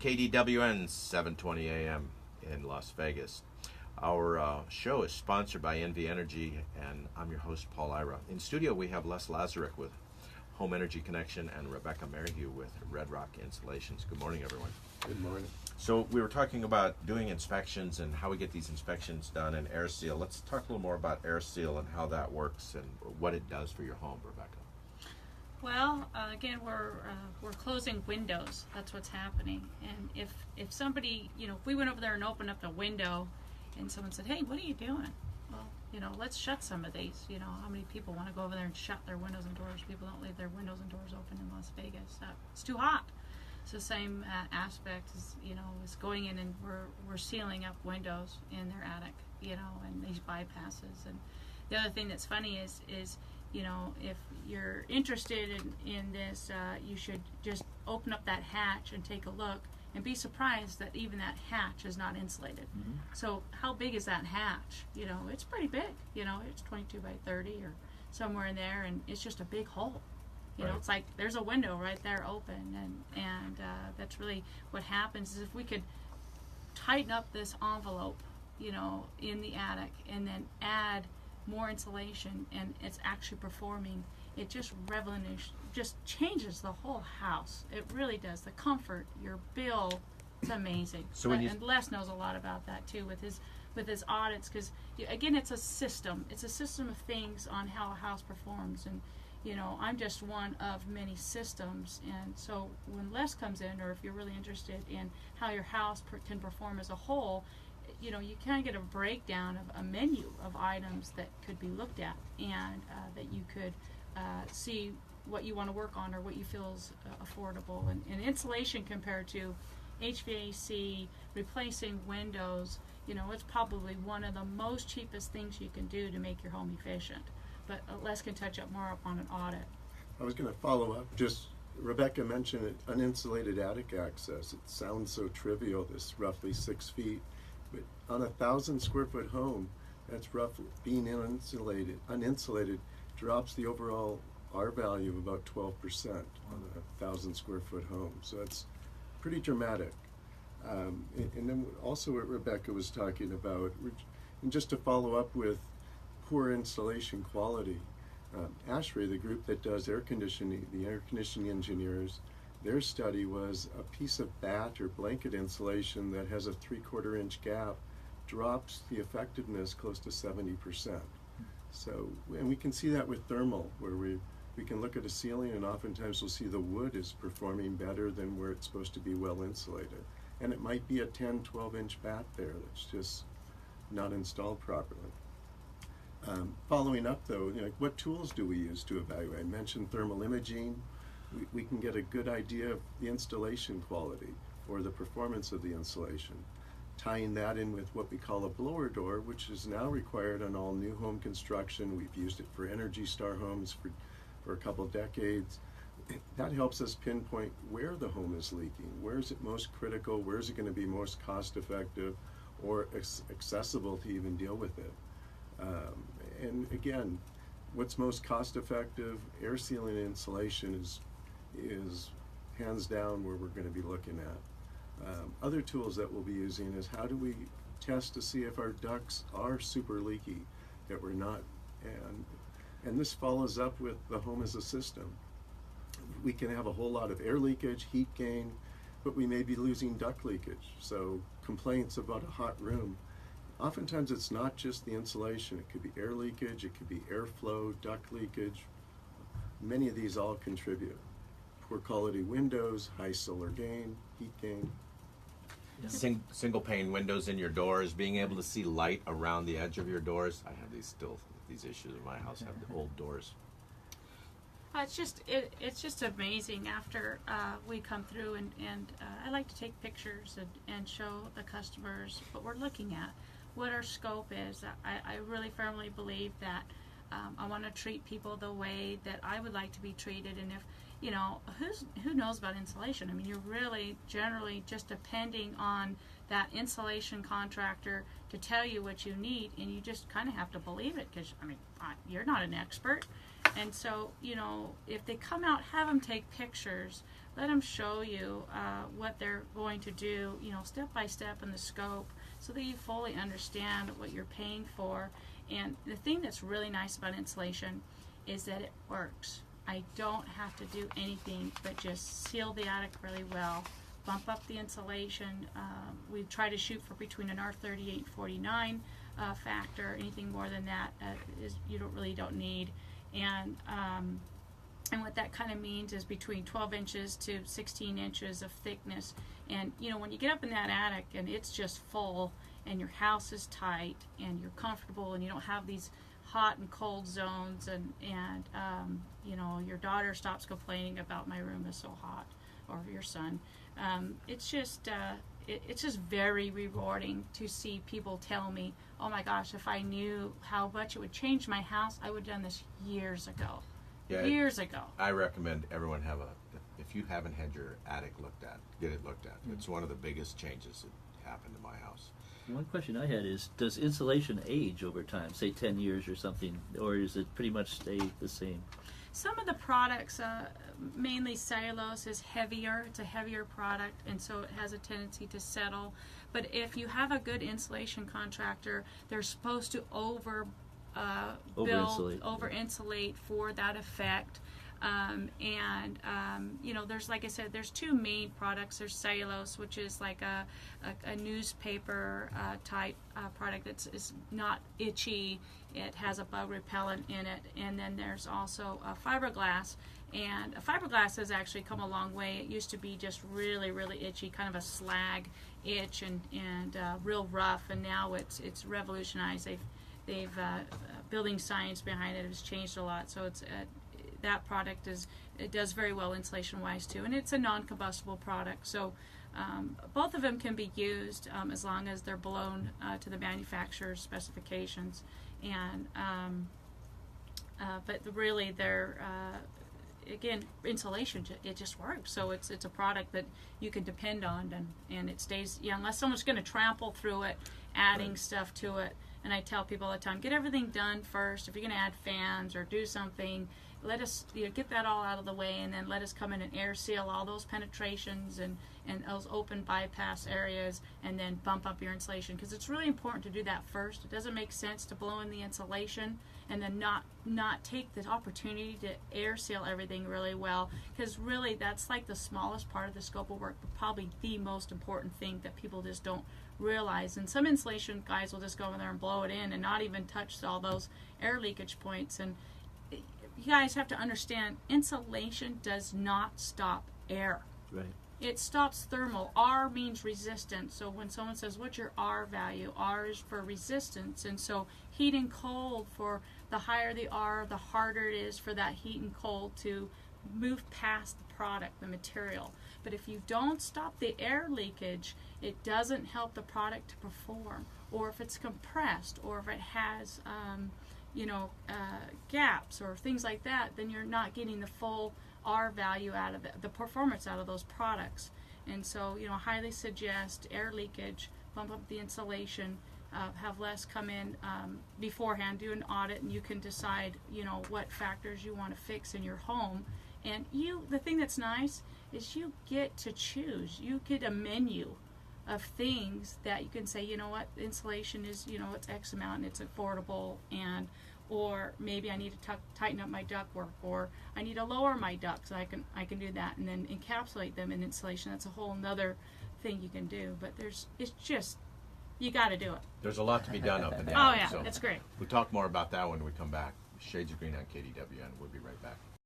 KDWN 720 AM in Las Vegas. Our show is sponsored by NV Energy, and I'm your host, Paul Ira. In studio, we have Les Lazareck with Home Energy Connection and Rebecca Merrihew with Red Rock Installations. Good morning, everyone. Good morning. So we were talking about doing inspections and how we get these inspections done and air seal. Let's talk a little more about air seal and how that works and what it does for your home, Rebecca. Well, again, we're closing windows. That's what's happening. And if somebody, if we went over there and opened up the window, and someone said, "Hey, what are you doing?" Well, let's shut some of these. How many people want to go over there and shut their windows and doors? People don't leave their windows and doors open in Las Vegas. It's too hot. It's the same aspect as as going in and we're sealing up windows in their attic, and these bypasses. And the other thing that's funny is if you're interested in this, you should just open up that hatch and take a look and be surprised that even that hatch is not insulated. Mm-hmm. So how big is that hatch? It's pretty big. It's 22 by 30 or somewhere in there, and it's just a big hole. Right. It's like there's a window right there open, and that's really what happens is if we could tighten up this envelope, in the attic, and then add more insulation, and it's actually performing, it just changes the whole house. It really does. The comfort, your bill, it's amazing. So and Les knows a lot about that too with his audits, because again, it's a system. It's a system of things on how a house performs, and I'm just one of many systems. And so when Les comes in, or if you're really interested in how your house can perform as a whole, you kind of get a breakdown of a menu of items that could be looked at, and that you could see what you want to work on or what you feel is affordable. And insulation compared to HVAC, replacing windows, it's probably one of the most cheapest things you can do to make your home efficient. But Les can touch up more upon an audit. I was going to follow up. Just Rebecca mentioned it, uninsulated attic access. It sounds so trivial, this roughly 6 feet. But on a 1,000 square foot home, that's roughly being uninsulated drops the overall R value of about 12% on a 1,000 square foot home. So that's pretty dramatic. And then also what Rebecca was talking about, and just to follow up with poor installation quality, ASHRAE, the group that does air conditioning, the air conditioning engineers, their study was a piece of batt or blanket insulation that has a 3/4 inch gap drops the effectiveness close to 70%. So, and we can see that with thermal, where we can look at a ceiling and oftentimes we'll see the wood is performing better than where it's supposed to be well insulated. And it might be a 10-12 inch batt there that's just not installed properly. Following up though, what tools do we use to evaluate? I mentioned thermal imaging. We can get a good idea of the installation quality or the performance of the insulation. Tying that in with what we call a blower door, which is now required on all new home construction. We've used it for Energy Star homes for a couple decades. That helps us pinpoint where the home is leaking. Where is it most critical? Where is it going to be most cost effective or accessible to even deal with it? And again, what's most cost effective? Air sealing and insulation is hands down where we're going to be looking at. Other tools that we'll be using is how do we test to see if our ducts are super leaky, that we're not, and this follows up with the home as a system. We can have a whole lot of air leakage, heat gain, but we may be losing duct leakage. So complaints about a hot room, oftentimes it's not just the insulation. It could be air leakage, it could be airflow, duct leakage. Many of these all contribute. Poor quality windows, high solar gain, heat gain. Single pane windows in your doors, being able to see light around the edge of your doors. I have these issues in my house. I have the old doors. It's just amazing after we come through, and I like to take pictures and show the customers what we're looking at, what our scope is. I really firmly believe that I want to treat people the way that I would like to be treated, and if who knows about insulation? I mean, you're really generally just depending on that insulation contractor to tell you what you need, and you just kind of have to believe it because, you're not an expert. And so, if they come out, have them take pictures let them show you what they're going to do, step by step in the scope, so that you fully understand what you're paying for. And the thing that's really nice about insulation is that it works. I don't have to do anything but just seal the attic really well, bump up the insulation. We try to shoot for between an R38 and 49 factor. Anything more than that you don't need. And what that kind of means is between 12 inches to 16 inches of thickness. And when you get up in that attic and it's just full and your house is tight and you're comfortable and you don't have these hot and cold zones, and your daughter stops complaining about my room is so hot, or your son, it's just very rewarding to see people tell me, oh my gosh, if I knew how much it would change my house, I would have done this years ago. Years ago. I recommend everyone if you haven't had your attic looked at, get it looked at. Mm-hmm. It's one of the biggest changes that happened to my house. One question I had is, does insulation age over time, say 10 years or something, or does it pretty much stay the same? Some of the products, mainly cellulose, is heavier. It's a heavier product, and so it has a tendency to settle. But if you have a good insulation contractor, they're supposed to over insulate for that effect. There's, like I said, there's two main products. There's cellulose, which is like a newspaper type product that's not itchy. It has a bug repellent in it. And then there's also fiberglass. And fiberglass has actually come a long way. It used to be just really, really itchy, kind of a slag itch and real rough. And now it's revolutionized. They've building science behind it has changed a lot. So it's that product it does very well insulation-wise too, and it's a non-combustible product. So both of them can be used as long as they're blown to the manufacturer's specifications. And but really, they're again, insulation, it just works. So it's a product that you can depend on, and it stays. Unless someone's going to trample through it, adding stuff to it. And I tell people all the time, get everything done first. If you're going to add fans or do something, let us get that all out of the way, and then let us come in and air seal all those penetrations and those open bypass areas, and then bump up your insulation, because it's really important to do that first. It doesn't make sense to blow in the insulation and then not take the opportunity to air seal everything really well, because really that's like the smallest part of the scope of work, but probably the most important thing that people just don't realize. And some insulation guys will just go in there and blow it in and not even touch all those air leakage points. And you guys have to understand, insulation does not stop air. Right. It stops thermal. R means resistance. So when someone says, what's your R value? R is for resistance. And so heat and cold, for the higher the R, the harder it is for that heat and cold to move past the product, the material. But if you don't stop the air leakage, it doesn't help the product to perform. Or if it's compressed, or if it has gaps or things like that, then you're not getting the full R value out of it, the performance out of those products. And so, highly suggest air leakage, bump up the insulation, have Les come in beforehand, do an audit, and you can decide, what factors you want to fix in your home. And the thing that's nice is you get to choose. You get a menu of things that you can say, insulation is, it's X amount and it's affordable, or maybe I need to tighten up my ductwork, or I need to lower my ducts. I can do that, and then encapsulate them in insulation. That's a whole nother thing you can do. But it's just, you got to do it. There's a lot to be done up in there. Oh yeah, so that's great. We'll talk more about that when we come back. Shades of Green on KDWN. We'll be right back.